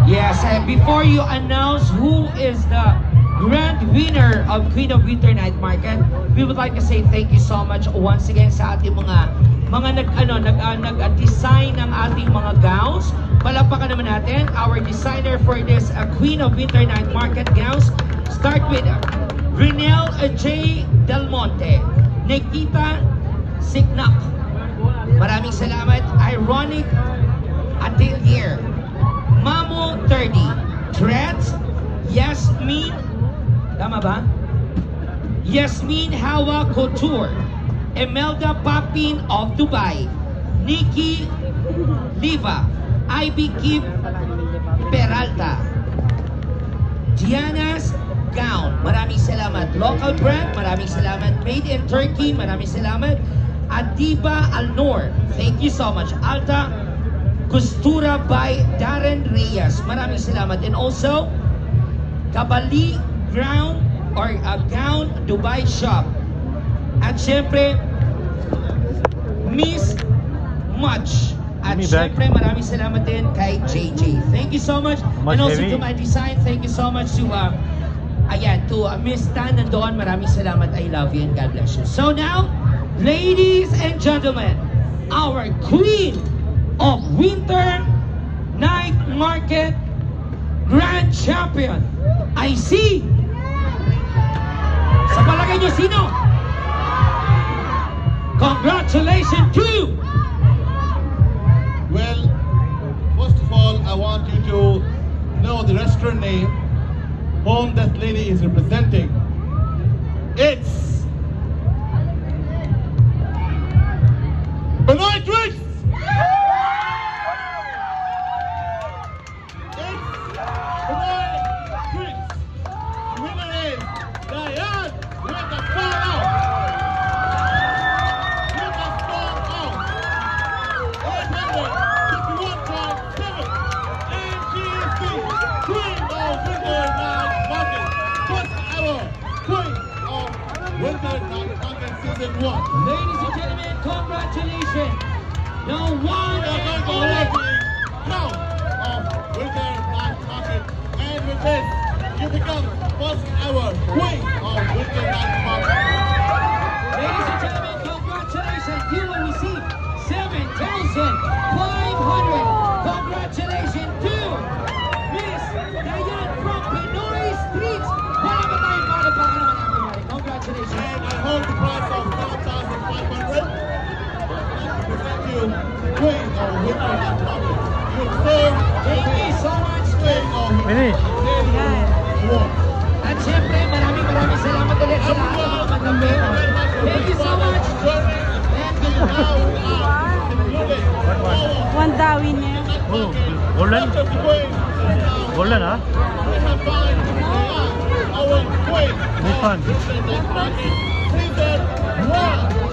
Yes, before you announce who is the grand winner of Queen of Winter Night Market, we would like to say thank you so much once again sa ating mga nag-design ng ating mga gowns. Palapakan naman natin our designer for this Queen of Winter Night Market gowns. Start with Renel J. Del Monte, Nikita Signap. Maraming salamat. Ironic Atelier, Mamo 30, Dreads, Yasmin, tama ba? Yasmin Hawa Couture, Emelda Papin of Dubai, Nikki Liva, Ivy Kip Peralta, Diana's Gown, maraming salamat. Local brand, maraming salamat. Made in Turkey, maraming salamat. Adiba Alnor, thank you so much. Alta Costura by Darren Reyes, maraming salamat. And also Kabali Gown Dubai Shop. At syempre Miss Much. At syempre maraming salamat din kay JJ. Thank you so much. And also to my design, thank you so much to Miss Tan nandoon, maraming salamat. I love you and God bless you. So now, ladies and gentlemen, our Queen of Winter Night Market Grand Champion, I see. Sa palagay nyo, sino? Congratulations to... Well, first of all, I want you to know the restaurant name whom that lady is representing. It's Benoit Twix! Ladies and gentlemen, congratulations! The one and only crown of Winter Night Market, and with this, you become first ever Queen of Winter Night Market. Ladies and gentlemen, congratulations! You will receive 7,500. Congratulations to Miss Diane from Pinoy Streets. Wala ba tayo para naman everybody? Congratulations! And I hold the price of 7,500. Present you Queen of Winter Night Market. You serve. Thank you so much. Queen of Winter Award. At syempre, maraming salamat ulit sa lahat ng mga magkape. Thank you so much. One dawin niya. Oh, golden? Golden, ha? Our Queen. This one. Season 1.